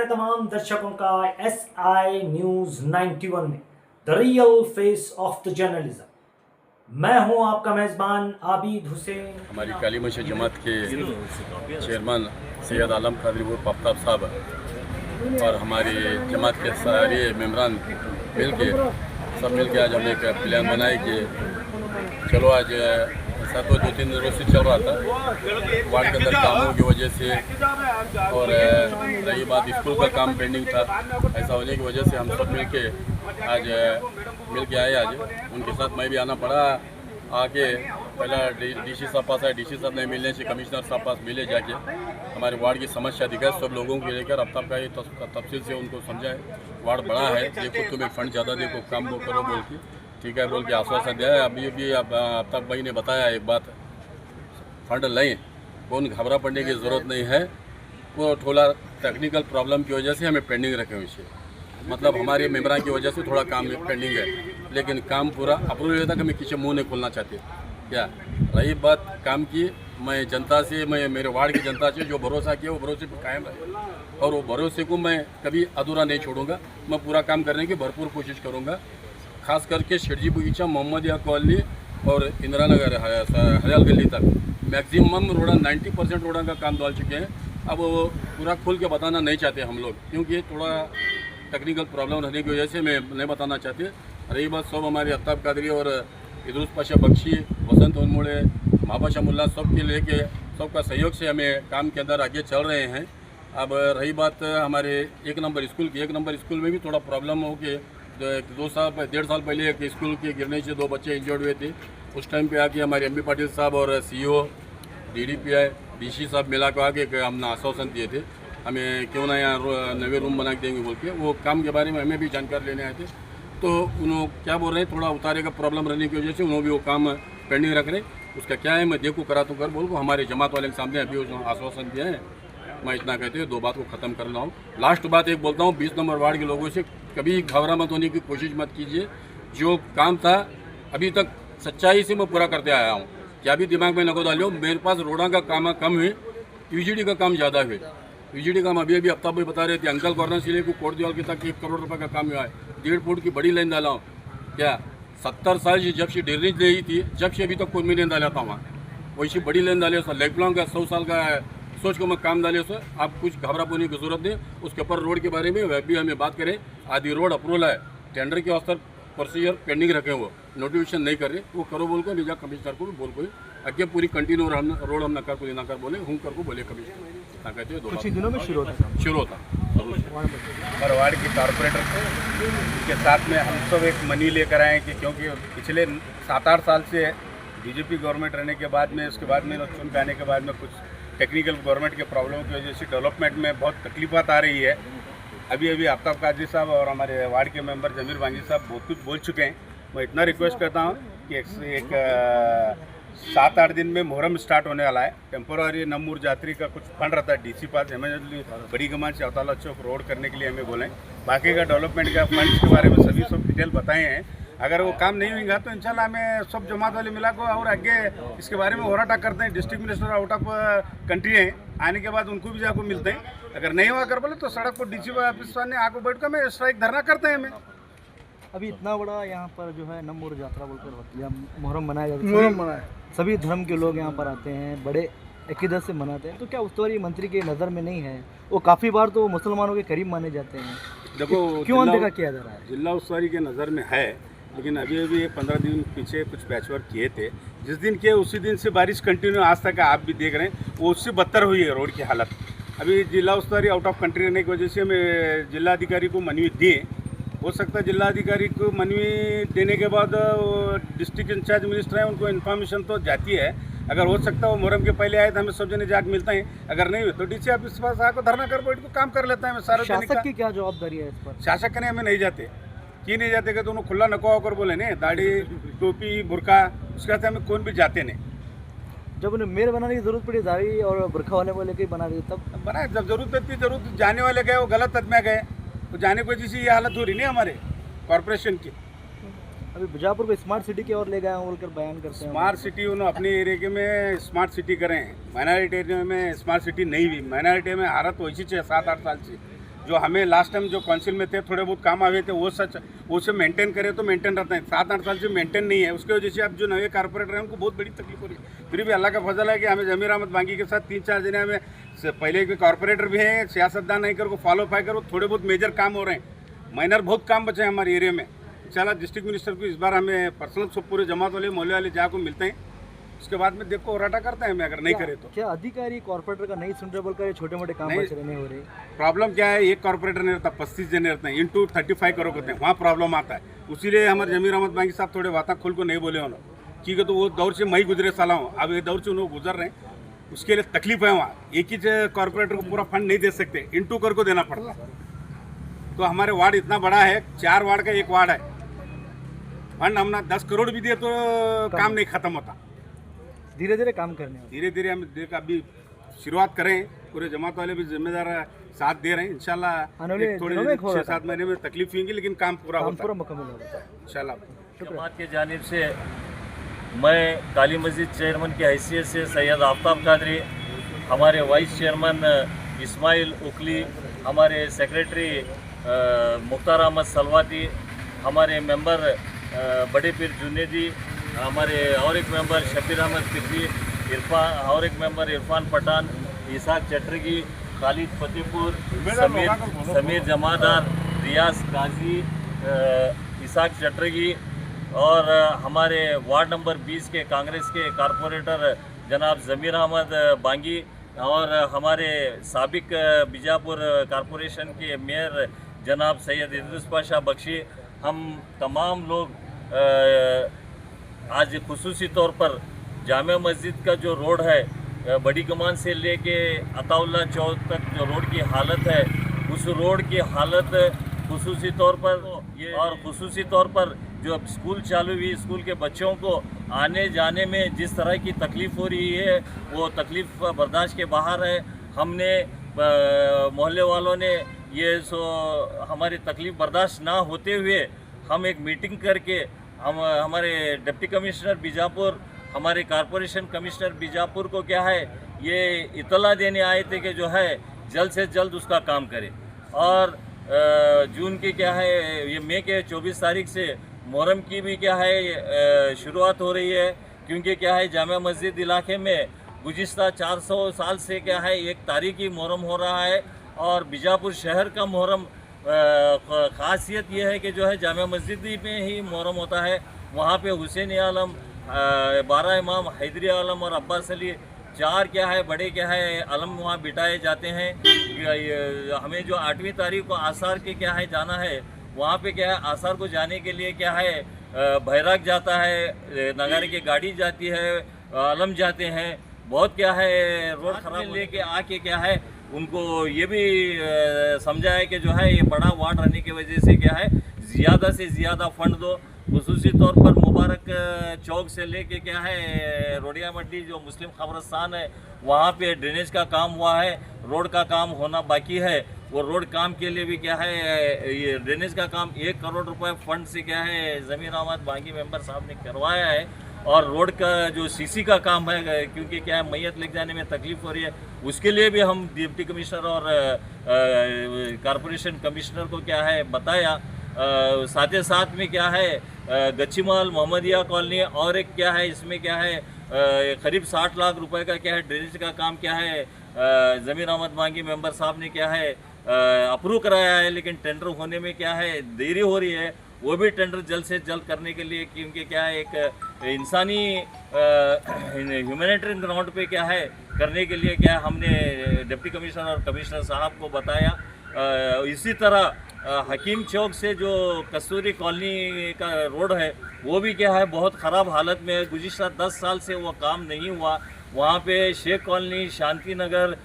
है तमाम दर्शकों का SI न्यूज 91 में the real face of the journalism. मैं हूं आपका मेजबान आबिद हुसैन। हमारी काली मस्जिद जमात के चेयरमैन सैयद आलम कादरी पफ्ताब साहब और हमारी जमात के सारे मेम्बरान मिल के आज हम एक प्लान बनाए कि चलो आज ऐसा तो 2-3 दिनों से चल रहा था वार्ड के अंदर कामों की वजह से, और रही बात स्कूल का काम पेंडिंग था। ऐसा होने की वजह से हम सब मिल के आए। आज उनके साथ मैं भी आना पड़ा। आके पहला डीसी साहब पास आए, डीसी साहब नहीं मिलने से कमिश्नर साहब पास मिले, जाके हमारे वार्ड की समस्या दिखाए, सब लोगों को लेकर अब तक का ये तफसील से उनको समझाए। वार्ड बड़ा है, देखो तुम्हें फंड ज़्यादा देखो, काम वो करो बोल के, ठीक है बोल के आश्वासन दिया है। अभी भी अब तक भाई ने बताया एक बात, फंड लें, कौन घबरा पड़ने की ज़रूरत नहीं है। वो थोड़ा टेक्निकल प्रॉब्लम की वजह से हमें पेंडिंग रखे हुए हैं, मतलब हमारे मेम्बरान की वजह से थोड़ा काम पेंडिंग है, लेकिन काम पूरा अप्रूवल रहता कि मैं किसी मुंह नहीं खोलना चाहते। क्या रही बात काम की, मैं जनता से, मैं मेरे वार्ड की जनता से जो भरोसा किया वो भरोसे पर कायम रहे, और वो भरोसे को मैं कभी अधूरा नहीं छोड़ूंगा। मैं पूरा काम करने की भरपूर कोशिश करूँगा। खास करके शेरजी बगीचा, मोहम्मदिया कॉलोनी और इंदिरा नगर हरियाल गली तक मैक्सिमम रोड़ा 90% रोड़ा का काम डाल चुके हैं। अब वो पूरा खुल के बताना नहीं चाहते हम लोग, क्योंकि थोड़ा टेक्निकल प्रॉब्लम रहने की वजह से मैं नहीं बताना चाहते। रही बात सब हमारे अफ्ताब कादरी और इदरुस पाशा बख्शी, वसंत उन्मुड़े, महापाशा मुल्ला, सब के लेके सबका सहयोग से हमें काम के अंदर आगे चल रहे हैं। अब रही बात हमारे 1 नंबर स्कूल की, 1 नंबर स्कूल में भी थोड़ा प्रॉब्लम हो के 1.5 साल पहले एक स्कूल के गिरने से 2 बच्चे इंजर्ड हुए थे। उस टाइम पे आके हमारे MB पाटिल साहब और CEO, DDPI, DC साहब मिला के आके हमने आश्वासन दिए थे, हमें क्यों ना यहाँ नए रूम बना के देंगे बोल के। वो काम के बारे में हमें भी जानकारी लेने आए थे, तो उन्होंने क्या बोल रहे हैं, थोड़ा उतारे का प्रॉब्लम रहने की वजह से उन्होंने भी वो काम पेंडिंग रख रहे। उसका क्या है मैं देखो करा तो कर बोल को हमारे जमात वाले के सामने अभी आश्वासन दिया है। मैं इतना कहते हुए 2 बात को ख़त्म करना हूँ। लास्ट बात एक बोलता हूँ, 20 नंबर वार्ड के लोगों से कभी घबरा मत होने की कोशिश मत कीजिए। जो काम था अभी तक सच्चाई से मैं पूरा करते आया हूँ, क्या भी दिमाग में लगो डालो। मेरे पास रोड़ा का काम कम है, UGD का काम ज़्यादा है। UGD काम अभी अफ्ताब भाई बता रहे थे, अंकल कॉर्नर से लेकर कोट दीवाल के तक 1 करोड़ रुपये का काम हुआ है। 1.5 फुट की बड़ी लाइन डाला हूँ। क्या 70 साल से जब से ड्रेनेज ली थी, जब से अभी तक कोई लाइन डाला था वहाँ, वैसी बड़ी लाइन डाले। लेग प्लान का 100 साल का सोच को मैं काम डाले। सर आप कुछ घबरा होने की जरूरत नहीं। उसके ऊपर रोड के बारे में वह भी हमें बात करें, आदि रोड अप्रूवल है, टेंडर के अवसर प्रोसीजर पेंडिंग रखे, वो नोटिफिकेशन नहीं कर रहे, वो करो बोल को निजा कमिश्नर को भी बोल को आगे पूरी कंटिन्यू रोड हम नकार को ना कर बोले, हूँ कर को बोले कमिश्नर ना कहते हुए। कुछ ही दिनों में शुरू होता और वार्ड के कॉरपोरेटर के साथ में हम सब एक मनी लेकर आए कि क्योंकि पिछले 7-8 साल से बीजेपी गवर्नमेंट रहने के बाद में, उसके बाद में चुन के आने के बाद में कुछ टेक्निकल गवर्नमेंट के प्रॉब्लम की वजह से डेवलपमेंट में बहुत तकलीफात आ रही है। अभी आफ्ताब कादरी साहब और हमारे वार्ड के मेंबर जमीर बांगी साहब बहुत कुछ बोल चुके हैं। मैं इतना रिक्वेस्ट करता हूँ कि एक 7-8 दिन में मुहर्रम स्टार्ट होने वाला है। टेम्पोररी नमूर जात्री का कुछ फंड रहता है DC पास, इमरजेंटली बड़ी गमान से अवताला चौक रोड करने के लिए हमें बोलें। बाकी का डेवलपमेंट का फंड्स के बारे में सभी सब डिटेल बताए हैं। अगर वो काम नहीं होगा तो इंशाल्लाह हमें सब जमात वाले मिला को और आगे इसके बारे में होराटा करते हैं। District minister out of country हैं, आने के बाद उनको भी जाकर मिलते हैं। अगर नहीं हुआ कर बोले तो सड़क पर DC ऑफिस ने आकर बैठ कर में स्ट्राइक धरना करते हैं। हमें अभी इतना बड़ा यहाँ पर जो है नमूर यात्रा बोलकर मुहर्रम मनाया जाता है, सभी धर्म के लोग यहाँ पर आते हैं, बड़े अकीदत से मनाते हैं, तो क्या उस्तवारी मंत्री के नज़र में नहीं है? वो काफ़ी बार तो मुसलमानों के करीब माने जाते हैं, देखो क्यों अनदेखा किया जा रहा है? जिला उस्तवारी के नज़र में है, लेकिन अभी 15 दिन पीछे कुछ पैचवर्क किए थे। जिस दिन किए उसी दिन से बारिश कंटिन्यू आज तक आप भी देख रहे हैं, वो उससे बदतर हुई है रोड की हालत। अभी जिला उस्तवारी आउट ऑफ कंट्री रहने की वजह से हमें जिलाधिकारी को मनवी दिए। हो सकता है जिलाधिकारी को मनवी देने के बाद डिस्ट्रिक्ट इंचार्ज मिनिस्टर हैं, उनको इन्फॉर्मेशन तो जाती है। अगर हो सकता है वो मुहर्रम के पहले आए तो हमें सब जने जाके मिलते हैं। अगर नहीं हुए तो DC ऑफिस के पास आकर धरना कर बैठ को काम कर लेता है। मैं सारा शासक की क्या जवाबदारी है इस पर? शासक ने हमें नहीं जाते, क्यों नहीं जाते कि दोनों खुला नको होकर बोले नहीं, दाढ़ी टोपी बुरका, उसके बाद हमें कौन भी जाते नहीं। जब उन्हें मेयर बनाने की जरूरत पड़ी, दाढ़ी और बुरखा वाले बोले के बना दी, तब बनाए। जब जरूरत थी, जरूरत जाने वाले गए, वो गलत आदमी गए, तो जाने की वजह से ये हालत हो रही नहीं हमारे कॉर्पोरेशन की। अभी बीजापुर को स्मार्ट सिटी की ओर ले गए बोलकर बयान करते हैं। स्मार्ट सिटी उन्होंने अपने एरिया में स्मार्ट सिटी करें, माइनॉरिटी एरिया में स्मार्ट सिटी नहीं हुई। माइनॉरिटी में हालत वैसी है 7-8 साल से। जो हमें लास्ट टाइम जो काउंसिल में थे थोड़े बहुत काम आए थे वो सच वो से मेंटेन करें तो मेंटेन रहता है। 7-8 साल से मेंटेन नहीं है, उसकी वजह से अब जो नए कारपोरेटर हैं उनको बहुत बड़ी तकलीफ हो रही है। फिर भी अल्लाह का फजल है कि हमें जमीर अहमद बांगी के साथ 3-4 जने हमें पहले के कारपोरेटर भी हैं, सियासतदान नहीं कर फॉलो फाई करो, थोड़े बहुत मेजर काम हो रहे हैं, माइनर बहुत काम बचे हैं हमारे एरिया में। इंशाल्लाह डिस्ट्रिक्ट मिनिस्टर को इस बार हमें पर्सनल सब पूरे जमात वाले मोहल्ले वाले जहाँ को मिलते हैं, उसके बाद में देखो राटा करते हैं हमें अगर नहीं करे तो। क्या अधिकारी कॉर्पोरेटर का नहीं सुन रहे बोलकर छोटे मोटे काम बच रहे नहीं हो रहे? प्रॉब्लम क्या है, एक कॉर्पोरेटर नहीं रहता, 25 जने रहते हैं, इंटू 35 करोड़ होते हैं, वहाँ प्रॉब्लम आता है। उसीलिए हमारे जमीर अहमद बांगी साहब थोड़े बातें खुल को नहीं बोले उन्होंने, ठीक है तो वो दौर से मैं ही गुजरे साला हूँ, अब ये दौर से उन्होंने गुजर रहे हैं, उसके लिए तकलीफ है। वहाँ एक ही कॉर्पोरेटर को पूरा फंड नहीं दे सकते, इंटू कर को देना पड़ता है। तो हमारे वार्ड इतना बड़ा है, 4 वार्ड का एक वार्ड है, फंड हम ना 10 करोड़ भी दिए तो काम नहीं खत्म होता। धीरे धीरे काम करने हैं। धीरे धीरे हम देख अभी शुरुआत करें, पूरे जमात वाले भी जिम्मेदार साथ दे रहे हैं। इंशाल्लाह थोड़े 6-7 महीने में तकलीफ होंगी लेकिन काम पूरा होता है मुकम्मल होगा इंशाल्लाह। जमात के जानिब से मैं काली मस्जिद चेयरमैन की हैसियत से सैयद आफ्ताब कादरी, हमारे वाइस चेयरमैन इस्माइल उकली, हमारे सेक्रेटरी मुख्तार अहमद सलवाती, हमारे मेंबर बड़े पीर जुनेदी, हमारे और एक मेंबर शबीर अहमद फिरवी, इरफान और एक मेंबर इरफान पठान, इसाक चटरगी, खालिद फतेहपुर, समीर जमादार, रियाज गाजी, इसाक चटरगी और हमारे वार्ड नंबर 20 के कांग्रेस के कारपोरेटर जनाब ज़मीर अहमद बांगी और हमारे साबिक बीजापुर कारपोरेशन के मेयर जनाब सैयद इद्रिस पाशा बख्शी, हम तमाम लोग आज खुसूसी तौर पर जामिया मस्जिद का जो रोड है बड़ी कमान से लेके अताउल्ला चौक तक जो रोड की हालत है, उस रोड की हालत खुसूसी तौर पर और खुसूसी तौर पर जो अब स्कूल चालू हुई, स्कूल के बच्चों को आने जाने में जिस तरह की तकलीफ़ हो रही है वो तकलीफ़ बर्दाश्त के बाहर है। हमने मोहल्ले वालों ने ये हमारी तकलीफ़ बर्दाश्त ना होते हुए हम एक मीटिंग करके हम हमारे डिप्टी कमिश्नर बीजापुर, हमारे कारपोरेशन कमिश्नर बीजापुर को क्या है ये इतला देने आए थे कि जो है जल्द से जल्द उसका काम करें। और जून की क्या है ये मई के 24 तारीख से मुहर्रम की भी क्या है शुरुआत हो रही है, क्योंकि क्या है जामिया मस्जिद इलाके में गुज़िश्ता 400 साल से क्या है एक तारीखी मुहर्रम हो रहा है। और बीजापुर शहर का मुहर्रम ख़ासियत ये है कि जो है जामिया मस्जिद में ही मुहर्रम होता है। वहाँ पे हुसैन आलम, 12 इमाम, हैदरी आलम और अब्बास अली 4 क्या है बड़े क्या है आलम वहाँ बिठाए जाते हैं। हमें जो 8वीं तारीख को आसार के क्या है जाना है, वहाँ पे क्या है आसार को जाने के लिए क्या है बैराग जाता है, नगारे की गाड़ी जाती है, आलम जाते हैं। बहुत क्या है रोड खराब लेके आके क्या है उनको ये भी समझा है कि जो है ये बड़ा वार्ड रहने की वजह से क्या है ज़्यादा से ज़्यादा फंड दो। खुसूसी तौर पर मुबारक चौक से लेके क्या है रोडिया मंडी जो मुस्लिम कब्रिस्तान है वहाँ पे ड्रेनेज का काम हुआ है, रोड का काम होना बाकी है। वो रोड काम के लिए भी क्या है ये ड्रेनेज का काम 1 करोड़ रुपए फंड से क्या है ज़मीर अहमद बांगी मेंबर साहब ने करवाया है। और रोड का जो सीसी का काम है, क्योंकि क्या है मैयत लेके जाने में तकलीफ़ हो रही है, उसके लिए भी हम डिप्टी कमिश्नर और कारपोरेशन कमिश्नर को क्या है बताया। साथ ही साथ में क्या है गच्चीमाल मोहम्मदिया कॉलोनी और एक क्या है इसमें क्या है करीब 60 लाख रुपए का क्या है ड्रेनेज का काम क्या है ज़मीर अहमद बांगी मेंबर साहब ने क्या है अप्रूव कराया है, लेकिन टेंडर होने में क्या है देरी हो रही है। वो भी टेंडर जल्द से जल्द करने के लिए, क्योंकि क्या है एक इंसानी ह्यूमैनिटेरियन ग्राउंड पे क्या है करने के लिए क्या है हमने डिप्टी कमिश्नर और कमिश्नर साहब को बताया। इसी तरह हकीम चौक से जो कस्तूरी कॉलोनी का रोड है वो भी क्या है बहुत ख़राब हालत में है। गुज़िश्ता 10 साल से वो काम नहीं हुआ। वहाँ पे Sheikh colony, Shanti Nagar,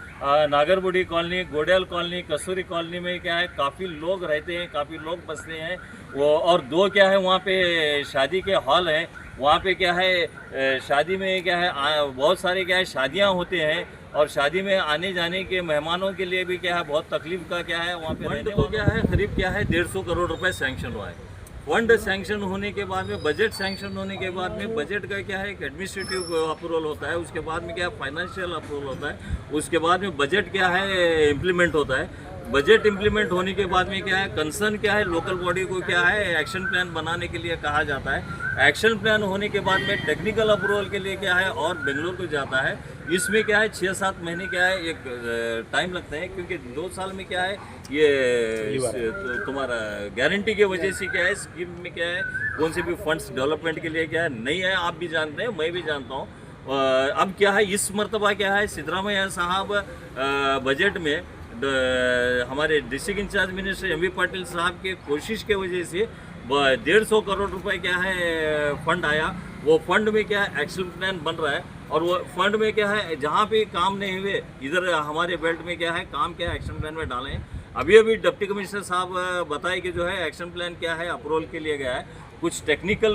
नागरबुड़ी colony, Godiyal colony, कस्तूरी कॉलोनी में क्या है काफ़ी लोग रहते हैं, काफ़ी लोग बसते हैं वो। और 2 क्या है वहाँ पे शादी के हॉल हैं। वहाँ पे क्या है शादी में क्या है बहुत सारे क्या है शादियाँ होते हैं और शादी में आने जाने के मेहमानों के लिए भी क्या है बहुत तकलीफ का क्या है वहाँ पे रहने को क्या है करीब क्या है 150 करोड़ रुपए सैंक्शन हुआ है। फंड सैंक्शन होने के बाद में बजट सैंक्शन होने के बाद में बजट का क्या है एक एडमिनिस्ट्रेटिव अप्रूवल होता है, उसके बाद में क्या है फाइनेंशियल अप्रूवल होता है, उसके बाद में बजट क्या है इम्प्लीमेंट होता है। बजट इम्प्लीमेंट होने के बाद में क्या है, कंसर्न क्या है, लोकल बॉडी को क्या है एक्शन प्लान बनाने के लिए कहा जाता है। एक्शन प्लान होने के बाद में टेक्निकल अप्रूवल के लिए क्या है और बेंगलोर को जाता है। इसमें क्या है 6-7 महीने क्या है एक टाइम लगता है, क्योंकि 2 साल में क्या है ये तुम्हारा गारंटी की वजह से क्या है स्कीम में क्या है कौन से भी फंड्स डेवलपमेंट के लिए क्या है नहीं है, आप भी जानते हैं मैं भी जानता हूँ। अब क्या है इस मरतबा क्या है सिद्धरामैया साहब बजट में हमारे district in-charge minister M V. Patil साहब के कोशिश के वजह से 150 करोड़ रुपए क्या है फंड आया। वो फंड में क्या है एक्शन प्लान बन रहा है और वो फंड में क्या है जहाँ पे काम नहीं हुए इधर हमारे बेल्ट में क्या है काम क्या है एक्शन प्लान में डाले हैं। अभी डिप्टी कमिश्नर साहब बताए कि जो है एक्शन प्लान क्या है अप्रूवल के लिए गया है, कुछ टेक्निकल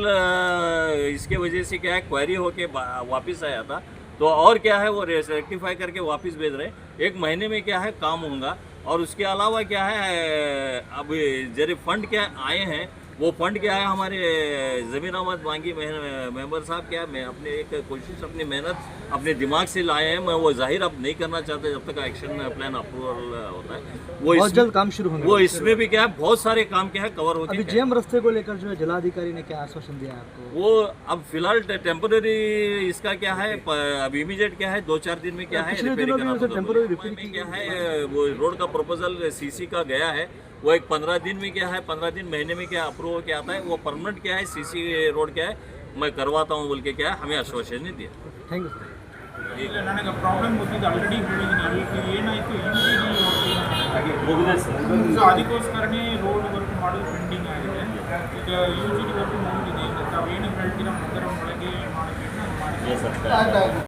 इसके वजह से क्या है क्वेरी होके वापस आया था, तो और क्या है वो रेक्टिफाई करके वापस भेज रहे हैं। 1 महीने में क्या है काम होगा। और उसके अलावा क्या है अब जरे फंड क्या आए हैं वो फंड क्या है हमारे ज़मीर अहमद बांगी मेंबर साहब क्या मैं अपने एक कोशिश अपनी मेहनत अपने दिमाग से लाए हैं। मैं वो जाहिर अब नहीं करना चाहता जब तक एक्शन प्लान अप्रूवल होता है। वो बहुत जल्द काम शुरू होगा। वो इसमें भी क्या है बहुत सारे काम क्या है कवर होते हैं। अभी जेएम रास्ते को लेकर जो है जिलाधिकारी ने क्या आश्वासन दिया है आपको? वो अब फिलहाल टेम्पोररी इसका क्या है अब इमीडिएट क्या है 2-4 दिन में क्या है रिपेयर करना क्या है वो रोड का प्रपोजल सीसी का गया है। वो एक 15 दिन में क्या है 15 दिन महीने में क्या अप्रूव क्या आता है वो परमानेंट क्या है सीसी रोड क्या है मैं करवाता हूँ बोल के क्या है हमें आश्वासन नहीं दिया। थैंक यू ಈಗ ನನಗೆ ಪ್ರಾಬ್ಲಮ್ ಗೊತ್ತಿದ್ದು ಆಲ್ರೆಡಿ ಹೇಳಿದ್ದೀನಿ ಈಗ ಏನಾಯಿತು ಮುಗಿದೆ ಸರ್. ಸೊ ಅದಕ್ಕೋಸ್ಕರನೇ ರೋಡ್ ವರ್ಕ್ ಮಾಡೋದು ಪೆಂಡಿಂಗ್ ಆಗಿದೆ. ಈಗ ಯೂಜಿಡಿ ವರ್ಕ್ ಮುಗಿದಿದೆ ತಾವೇನು ಹೇಳ್ತೀರಾ ಮುಂದರ ಒಳಗೆ ಮಾಡೋಕ್ಕೆ ಮಾಡಿ.